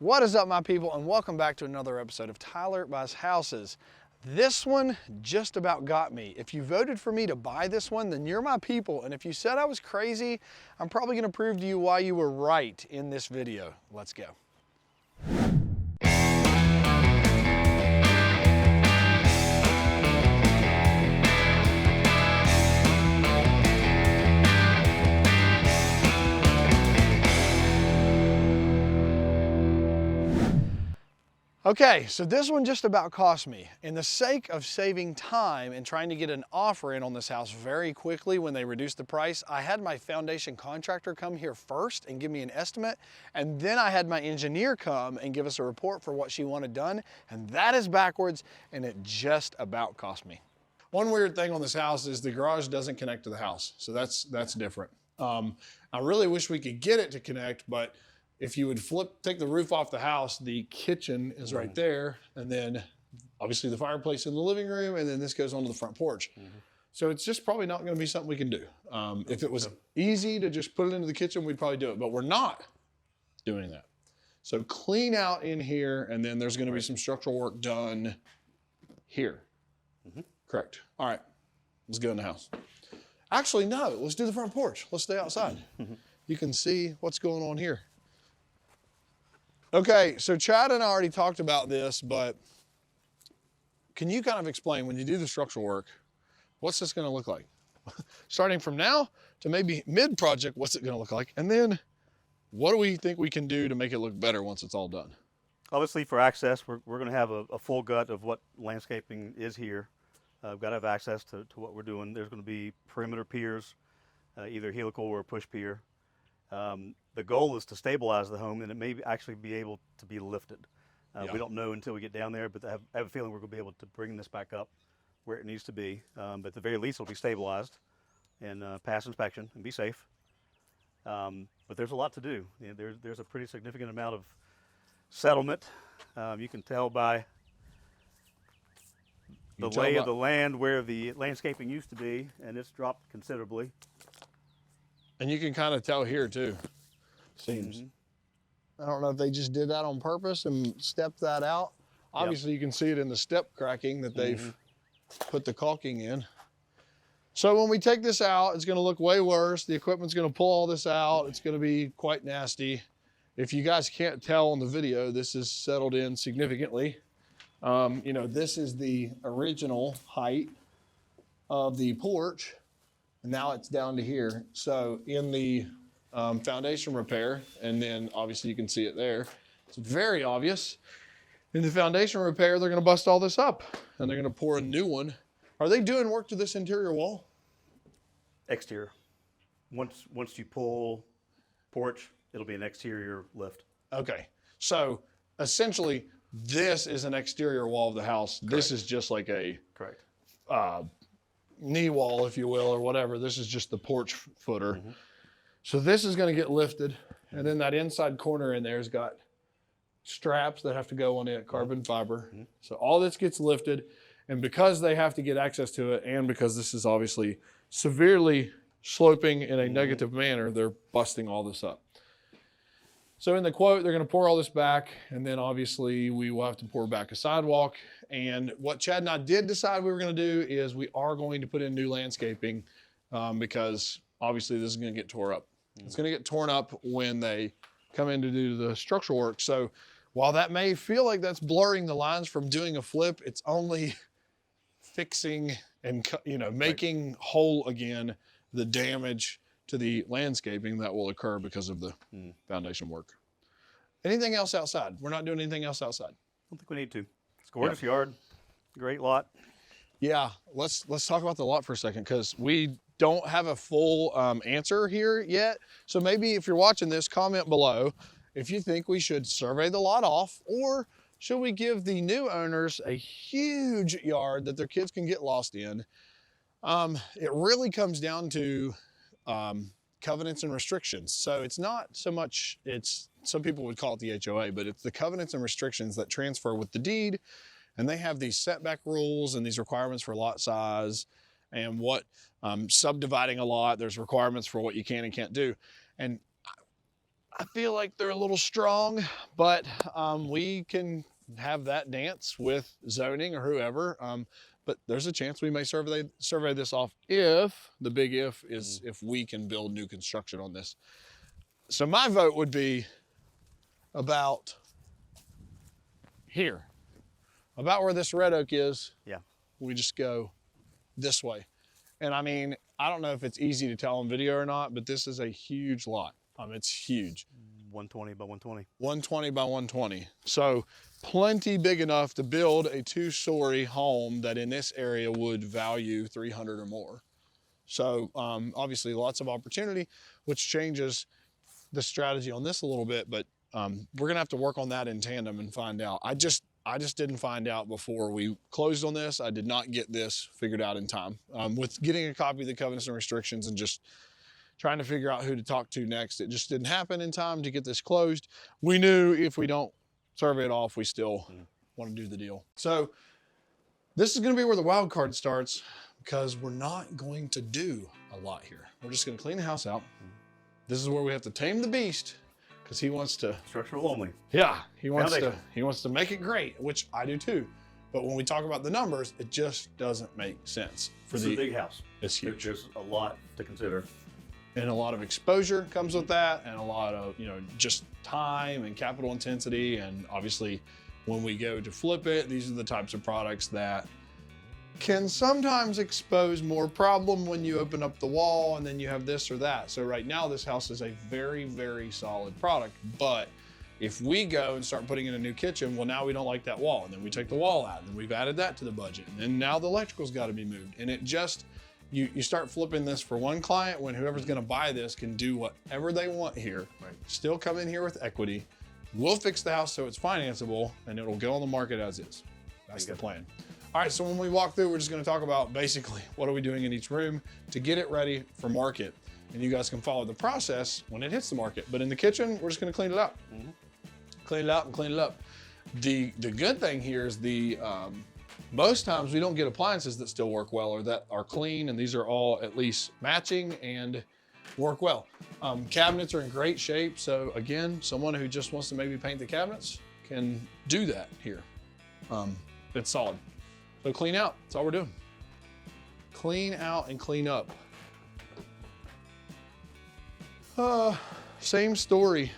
What is up, my people, and welcome back to another episode of Tyler Buys Houses. This one just about got me. If you voted for me to buy this one, then you're my people, and if you said I was crazy, I'm probably gonna prove to you why you were right in this video. Let's go. Okay, so this one just about cost me. In the sake of saving time and trying to get an offer in on this house very quickly when they reduced the price, I had my foundation contractor come here first and give me an estimate, and then I had my engineer come and give us a report for what she wanted done, and that is backwards, and it just about cost me. One weird thing on this house is the garage doesn't connect to the house, so that's different. I really wish we could get it to connect, but if you would take the roof off the house, the kitchen is right there, and then obviously the fireplace in the living room, and then this goes onto the front porch. So it's just probably not gonna be something we can do. If it was easy to just put it into the kitchen, we'd probably do it, but we're not doing that. So clean out in here, and then there's gonna be some structural work done here. Correct. All right, let's go in the house. Actually, no, let's do the front porch. Let's stay outside. You can see what's going on here. Okay, so Chad and I already talked about this, but can you kind of explain, when you do the structural work, what's this gonna look like? Starting from now to maybe mid-project, what's it gonna look like? And then what do we think we can do to make it look better once it's all done? Obviously, for access, we're going to have a full gut of what landscaping is here. We've got to have access to what we're doing. There's going to be perimeter piers, either helical or push pier. The goal is to stabilize the home, and it may actually be able to be lifted. We don't know until we get down there, but I have a feeling we're going to be able to bring this back up where it needs to be. But at the very least, it'll be stabilized and pass inspection and be safe. But there's a lot to do. You know, there's a pretty significant amount of settlement. You can tell by the lay of the land where the landscaping used to be, and it's dropped considerably. And you can kind of tell here too, seems. I don't know if they just did that on purpose and stepped that out. Obviously, you can see it in the step cracking that they've put the caulking in. So when we take this out, it's gonna look way worse. The equipment's gonna pull all this out. It's gonna be quite nasty. If you guys can't tell on the video, this is settled in significantly. You know, this is the original height of the porch, and now it's down to here. So in the foundation repair, and then obviously you can see it there, it's very obvious. In the foundation repair, they're gonna bust all this up, and they're gonna pour a new one. Are they doing work to this interior wall? Exterior. Once you pull porch, it'll be an exterior lift. Okay, so essentially, this is an exterior wall of the house. Correct. This is just like a knee wall, if you will, or whatever. This is just the porch footer. So this is gonna get lifted, and then that inside corner in there's got straps that have to go on it, carbon fiber. So all this gets lifted, and because they have to get access to it, and because this is obviously severely sloping in a negative manner, they're busting all this up. So in the quote, they're gonna pour all this back, and then obviously we will have to pour back a sidewalk. And what Chad and I did decide we were gonna do is we are going to put in new landscaping because obviously this is gonna get tore up. It's gonna get torn up when they come in to do the structural work. So while that may feel like that's blurring the lines from doing a flip, it's only fixing and making whole again the damage to the landscaping that will occur because of the foundation work. Anything else outside? We're not doing anything else outside. I don't think we need to. It's a gorgeous yard, great lot. Yeah, let's talk about the lot for a second, because we don't have a full answer here yet. So maybe if you're watching this, comment below if you think we should survey the lot off, or should we give the new owners a huge yard that their kids can get lost in. It really comes down to covenants and restrictions. So it's not so much, some people would call it the HOA, but it's the covenants and restrictions that transfer with the deed. And they have these setback rules and these requirements for lot size and what subdividing a lot, there's requirements for what you can and can't do. And I feel like they're a little strong, but we can have that dance with zoning or whoever. But there's a chance we may survey this off if, the big if is if we can build new construction on this. So my vote would be about here, about where this red oak is. Yeah. We just go this way. And I mean, I don't know if it's easy to tell on video or not, but this is a huge lot. It's huge. 120 by 120. 120 by 120. So plenty big enough to build a 2-story home that in this area would value 300 or more. So obviously lots of opportunity, which changes the strategy on this a little bit, but we're gonna have to work on that in tandem and find out. I just didn't find out before we closed on this. I did not get this figured out in time. With getting a copy of the covenants and restrictions and just trying to figure out who to talk to next, it just didn't happen in time to get this closed. We knew if we don't survey it off, we still want to do the deal. So this is gonna be where the wild card starts, because we're not going to do a lot here. We're just gonna clean the house out. This is where we have to tame the beast, because he wants to, Structural only. yeah, he wants to make it great, which I do too. But when we talk about the numbers, it just doesn't make sense. It's a big house. It's huge. There's a lot to consider. And a lot of exposure comes with that, and a lot of, just time and capital intensity. And obviously when we go to flip it, these are the types of products that can sometimes expose more problem when you open up the wall and then you have this or that. So right now this house is a very, very solid product, but if we go and start putting in a new kitchen, well, now we don't like that wall, and then we take the wall out, and then we've added that to the budget, and then now the electrical's got to be moved, and it just, you start flipping this for one client when whoever's going to buy this can do whatever they want here. Right. Still come in here with equity. We'll fix the house so it's financeable, and it'll go on the market as is. That's the plan. All right, so when we walk through, we're just gonna talk about basically what are we doing in each room to get it ready for market. And you guys can follow the process when it hits the market. But in the kitchen, we're just gonna clean it up. Clean it out and clean it up. The good thing here is most times we don't get appliances that still work well or that are clean, and these are all at least matching and work well. Cabinets are in great shape. So again, someone who just wants to maybe paint the cabinets can do that here. It's solid. So clean out, that's all we're doing. Clean out and clean up. Same story.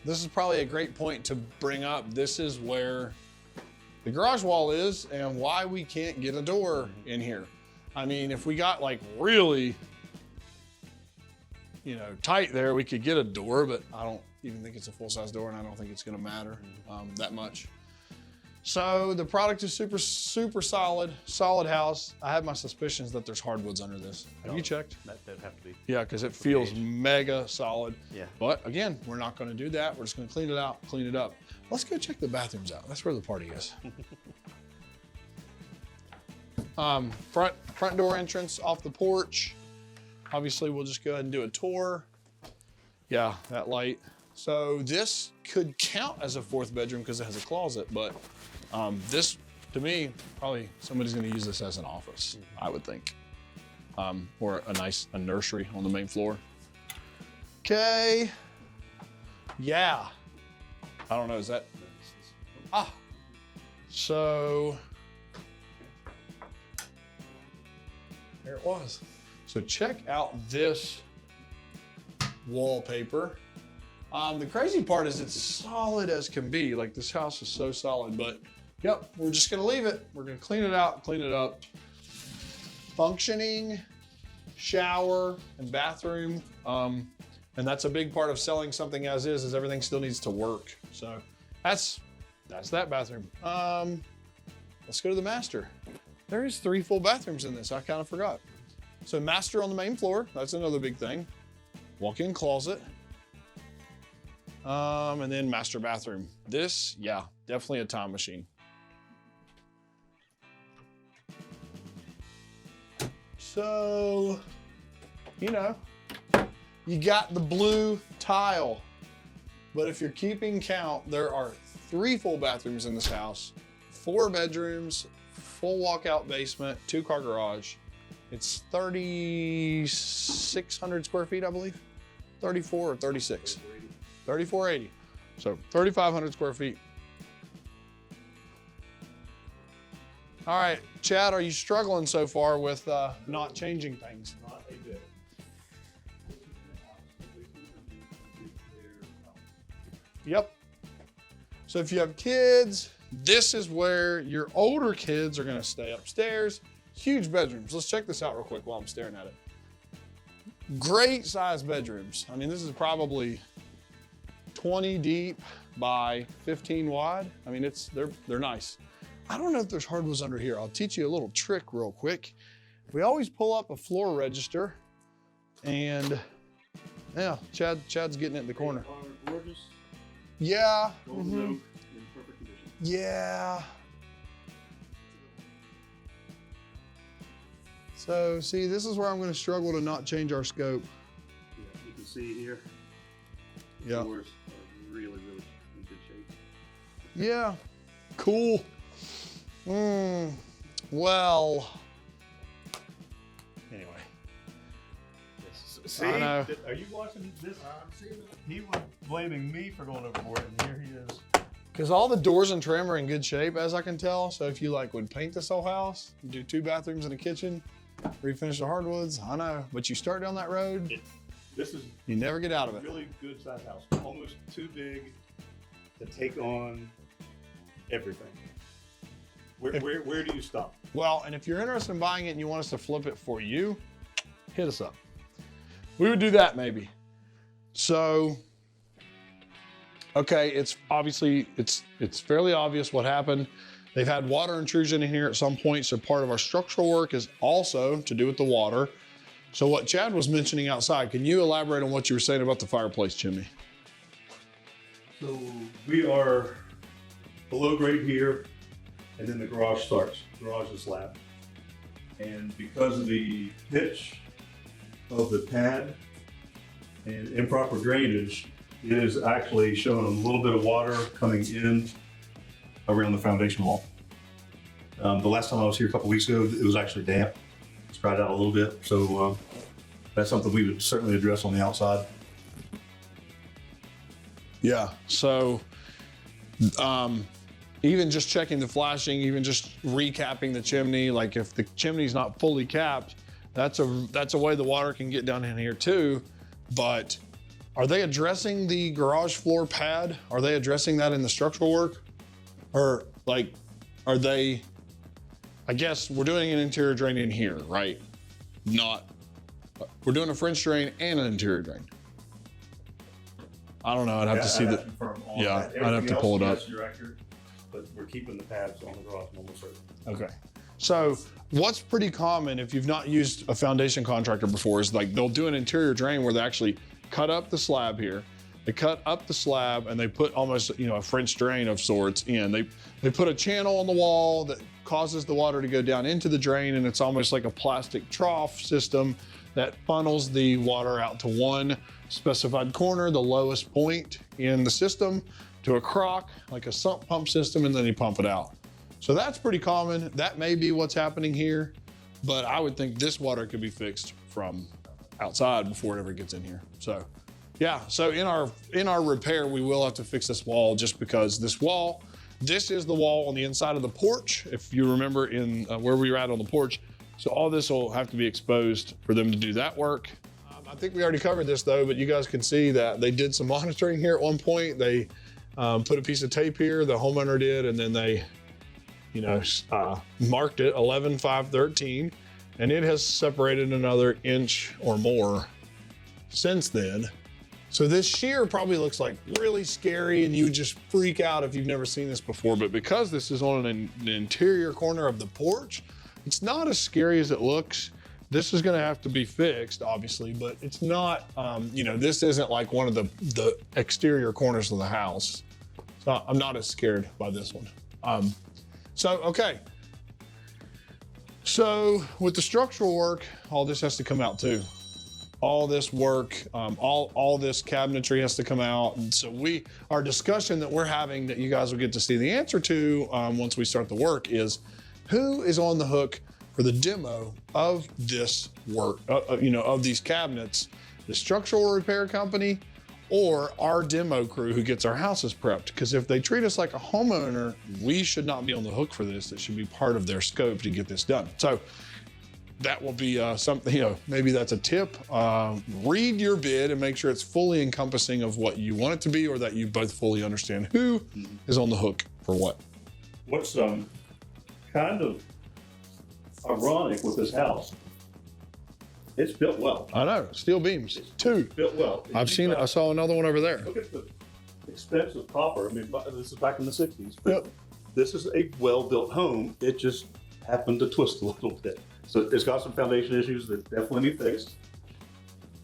This is probably a great point to bring up. This is where the garage wall is and why we can't get a door in here. I mean, if we got like really, tight there, we could get a door, but I don't even think it's a full-size door, and I don't think it's gonna matter that much. So the product is super, super solid house. I have my suspicions that there's hardwoods under this. Have you checked? That'd have to be. Yeah, because it feels mega solid. Yeah. But again, we're not gonna do that. We're just gonna clean it out, clean it up. Let's go check the bathrooms out. That's where the party is. Front door entrance off the porch. Obviously, we'll just go ahead and do a tour. Yeah, that light. So this could count as a 4th bedroom because it has a closet, but this, to me, probably somebody's gonna use this as an office, I would think. Or a nursery on the main floor. Okay. Yeah. I don't know, is that? So, there it was. So check out this wallpaper. The crazy part is it's solid as can be. Like, this house is so solid, but yep, we're just gonna leave it. We're gonna clean it out, clean it up. Functioning shower and bathroom. And that's a big part of selling something as is everything still needs to work. So that's that bathroom. Let's go to the master. There is 3 full bathrooms in this. I kind of forgot. So master on the main floor. That's another big thing. Walk-in closet. And then master bathroom. This, yeah, definitely a time machine. So, you got the blue tile, but if you're keeping count, there are 3 full bathrooms in this house, 4 bedrooms, full walkout basement, 2-car garage. It's 3,600 square feet, I believe. 34 or 36? 3480. So 3,500 square feet. All right, Chad, are you struggling so far with not changing things? Not a bit. Yep. So if you have kids, this is where your older kids are gonna stay upstairs. Huge bedrooms. Let's check this out real quick while I'm staring at it. Great size bedrooms. I mean, this is probably 20 deep by 15 wide. I mean, they're nice. I don't know if there's hardwoods under here. I'll teach you a little trick real quick. We always pull up a floor register, and yeah, Chad's getting it in the corner. Gorgeous. Yeah. Golden oak in perfect condition. Yeah. So see, this is where I'm going to struggle to not change our scope. Yeah, you can see here. The Yeah. doors are really, really in good shape. Yeah. Cool. Well. Anyway. See, I know. are you watching this? I'm seeing it. He was blaming me for going overboard, and here he is. Because all the doors and trim are in good shape, as I can tell. So if you would paint this whole house, do 2 bathrooms and a kitchen, refinish the hardwoods, I know. But you start down that road, This is you never get out of a it. really good sized house. Almost too big to take on everything. Where do you stop? Well, and if you're interested in buying it and you want us to flip it for you, hit us up. We would do that maybe. So, okay, it's obviously, it's fairly obvious what happened. They've had water intrusion in here at some point, so part of our structural work is also to do with the water. So what Chad was mentioning outside, can you elaborate on what you were saying about the fireplace chimney? So we are below grade here, and then the garage starts. The garage is slab. And because of the pitch of the pad and improper drainage, it is actually showing a little bit of water coming in around the foundation wall. The last time I was here a couple weeks ago, it was actually damp. It's dried out a little bit. So that's something we would certainly address on the outside. Yeah, so even just checking the flashing, even just recapping the chimney, like if the chimney's not fully capped, that's a way the water can get down in here too. But are they addressing the garage floor pad? Are they addressing that in the structural work? Or are they, I guess we're doing an interior drain in here, right? We're doing a French drain and an interior drain. I don't know, I'd have to see the, yeah, I'd have to pull it up. You're accurate, but we're keeping the pads on the garage almost certain. Okay. So what's pretty common if you've not used a foundation contractor before is they'll do an interior drain where they actually cut up the slab here. They cut up the slab and they put almost, a French drain of sorts in. They put a channel on the wall that causes the water to go down into the drain, and it's almost like a plastic trough system that funnels the water out to one specified corner, the lowest point in the system, to a crock, like a sump pump system, and then you pump it out. So that's pretty common. That may be what's happening here, but I would think this water could be fixed from outside before it ever gets in here. So yeah, so in our repair, we will have to fix this wall just because this is the wall on the inside of the porch. If you remember in where we were at on the porch. So all this will have to be exposed for them to do that work. I think we already covered this though, but you guys can see that they did some monitoring here at one point. They put a piece of tape here, the homeowner did, and then they, marked it 11/5/13, and it has separated another inch or more since then. So this shear probably looks like really scary and you would just freak out if you've never seen this before, but because this is on an interior corner of the porch, it's not as scary as it looks. This is gonna have to be fixed, obviously, but it's not, this isn't like one of the exterior corners of the house. So I'm not as scared by this one. Okay. So with the structural work, all this has to come out too. All this work, all this cabinetry has to come out. And so our discussion that we're having that you guys will get to see the answer to once we start the work is who is on the hook for the demo of this work, of these cabinets the structural repair company, or our demo crew who gets our houses prepped. Because if they treat us like a homeowner, we should not be on the hook for this. It should be part of their scope to get this done. So that will be something, you know, maybe that's a tip. Read your bid and make sure it's fully encompassing of what you want it to be, or that you both fully understand who is on the hook for what. What's kind of ironic with this house, it's built well. I know, steel beams, two. Built well. I've seen it, I saw another one over there. Look at the expense of copper. I mean, this is back in the 60s. Yep. This is a well-built home. It just happened to twist a little bit. So it's got some foundation issues that definitely need fixed,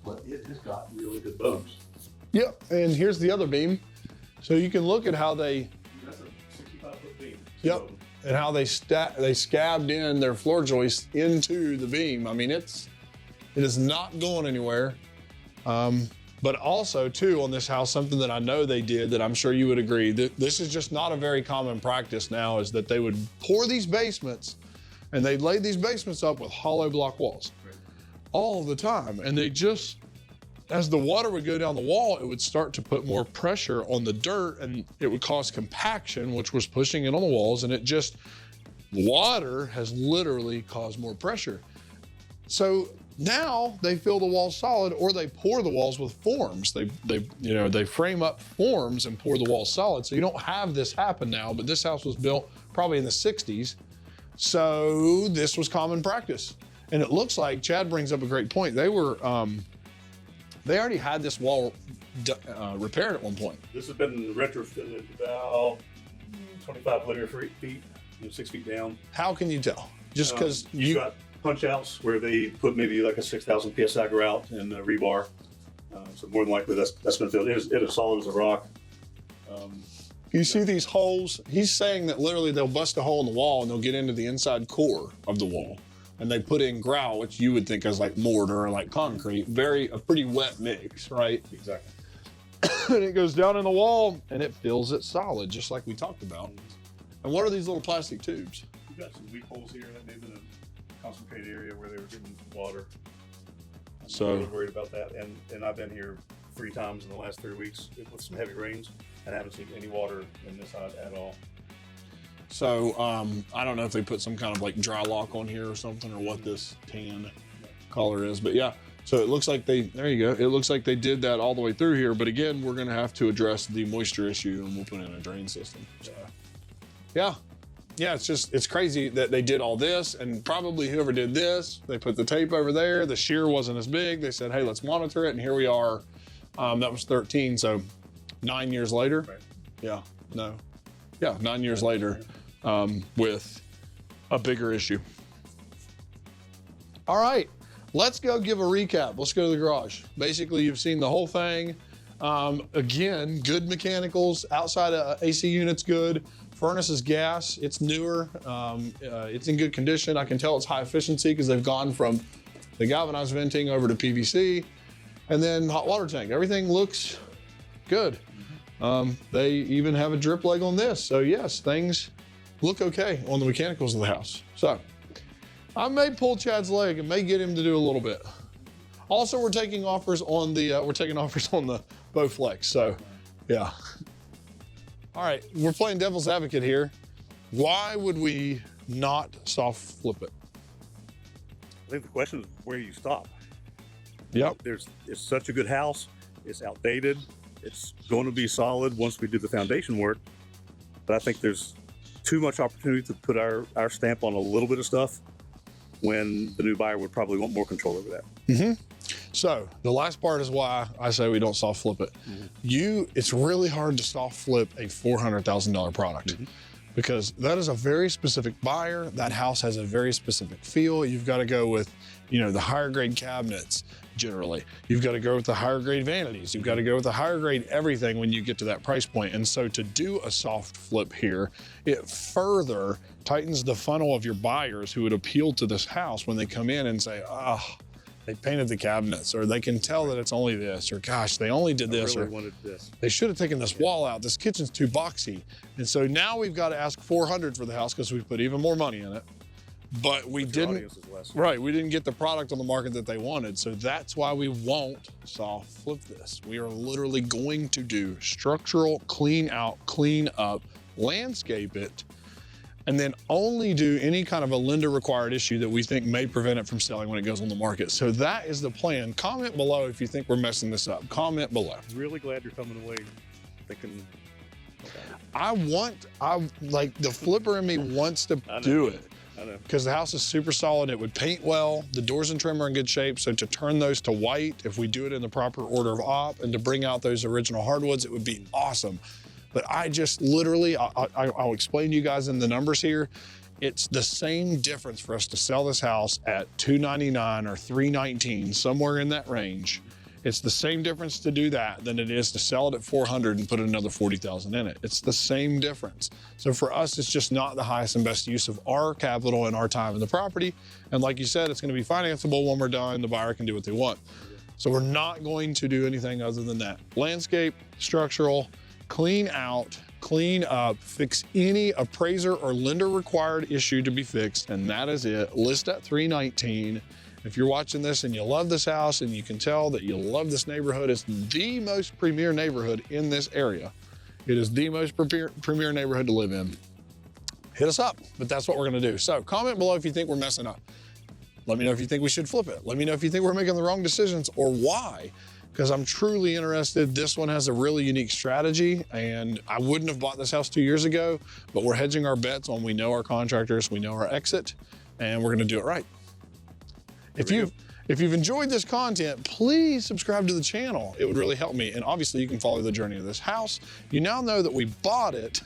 but it has got really good bones. Yep, and here's the other beam. So you can look at how they, That's a 65-foot beam. yep, and how they scabbed in their floor joists into the beam. I mean, it is not going anywhere. But also too, on this house, something that I know they did that I'm sure you would agree, that this is just not a very common practice now, is that they would pour these basements and they'd lay these basements up with hollow block walls all the time. And they just, as the water would go down the wall, it would start to put more pressure on the dirt and it would cause compaction, which was pushing it on the walls. And it just, water has literally caused more pressure. So now they fill the walls solid, or they pour the walls with forms. They frame up forms and pour the walls solid. So you don't have this happen now, but this house was built probably in the 60s. So this was common practice. And it looks like, Chad brings up a great point. They already had this wall repaired at one point. This has been retrofitted about 25 linear feet, 6 feet down. How can you tell? Just because you got punch outs where they put maybe like a 6,000 PSI grout and rebar. So more than likely that's been filled. It is solid as a rock. You see these holes? He's saying that literally they'll bust a hole in the wall and they'll get into the inside core of the wall. And they put in grout, which you would think is like mortar or like concrete, a pretty wet mix, right? Exactly. And it goes down in the wall and it fills it solid, just like we talked about. And what are these little plastic tubes? We've got some weak holes here that may have been a concentrated area where they were getting water. I'm really worried about that. And I've been here 3 times in the last 3 weeks with some heavy rains, and I haven't seen any water in this side at all. So I don't know if they put some kind of like dry lock on here or something, or what this tan color is, but yeah. So it looks like there you go. It looks like they did that all the way through here, but again, we're gonna have to address the moisture issue and we'll put in a drain system. So, yeah, it's crazy that they did all this, and probably whoever did this, they put the tape over there, the shear wasn't as big. They said, hey, let's monitor it, and here we are. That was 13, so 9 years later. Right. 9 years later, with a bigger issue. All right, let's go give a recap. Let's go to the garage. Basically, you've seen the whole thing. Again, good mechanicals, outside AC unit's good. Furnace is gas, it's newer. It's in good condition. I can tell it's high efficiency because they've gone from the galvanized venting over to PVC. And then hot water tank, everything looks good. They even have a drip leg on this. So yes, things look okay on the mechanicals of the house. So I may pull Chad's leg and may get him to do a little bit. Also, we're taking offers on the Bowflex. So yeah. All right, we're playing devil's advocate here. Why would we not soft flip it? I think the question is where you stop. Yep. It's such a good house. It's outdated. It's going to be solid once we do the foundation work. But I think there's too much opportunity to put our stamp on a little bit of stuff when the new buyer would probably want more control over that. Mm-hmm. So the last part is why I say we don't soft flip it. Mm-hmm. It's really hard to soft flip a $400,000 product. Mm-hmm. Because that is a very specific buyer. That house has a very specific feel. You've got to go with, the higher grade cabinets generally. You've got to go with the higher grade vanities. You've got to go with the higher grade everything when you get to that price point. And so to do a soft flip here, it further tightens the funnel of your buyers who would appeal to this house when they come in and say, they painted the cabinets, or they can tell that it's only this, or gosh, they only did this, really wanted this. They should have taken this wall out. This kitchen's too boxy. And so now we've got to ask $400 for the house because we've put even more money in it. but we Your didn't, audience is less. right, we didn't get the product on the market that they wanted. So that's why we won't soft flip this. We are literally going to do structural, clean out, clean up, landscape it, and then only do any kind of a lender required issue that we think may prevent it from selling when it goes on the market. So that is the plan. Comment below if you think we're messing this up. Comment below. Really glad you're coming away thinking. Like the flipper in me wants to do it. I know. Because the house is super solid. It would paint well. The doors and trim are in good shape. So to turn those to white, if we do it in the proper order of op, and to bring out those original hardwoods, it would be awesome. But I just literally, I'll explain to you guys in the numbers here. It's the same difference for us to sell this house at $299 or $319, somewhere in that range. It's the same difference to do that than it is to sell it at $400 and put another $40,000 in it. It's the same difference. So for us, it's just not the highest and best use of our capital and our time in the property. And like you said, it's gonna be financeable when we're done. The buyer can do what they want. So we're not going to do anything other than that. Landscape, structural, clean out, clean up, fix any appraiser or lender required issue to be fixed, and that is it. List at $319. If you're watching this and you love this house and you can tell that you love this neighborhood, it's the most premier neighborhood in this area. It is the most premier neighborhood to live in. Hit us up, but that's what we're gonna do. So comment below if you think we're messing up. Let me know if you think we should flip it. Let me know if you think we're making the wrong decisions or why, because I'm truly interested. This one has a really unique strategy, and I wouldn't have bought this house 2 years ago, but we're hedging our bets on we know our contractors, we know our exit, and we're gonna do it right. If you've enjoyed this content, please subscribe to the channel. It would really help me. And obviously you can follow the journey of this house. You now know that we bought it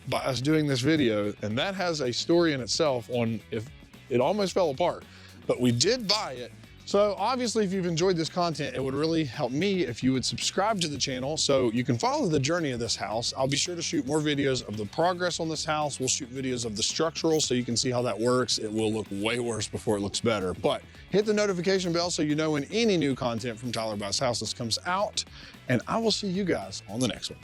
by us doing this video, and that has a story in itself on if it almost fell apart, but we did buy it. So obviously if you've enjoyed this content, it would really help me if you would subscribe to the channel so you can follow the journey of this house. I'll be sure to shoot more videos of the progress on this house. We'll shoot videos of the structural so you can see how that works. It will look way worse before it looks better, but hit the notification bell so you know when any new content from Tyler Buys Houses comes out, and I will see you guys on the next one.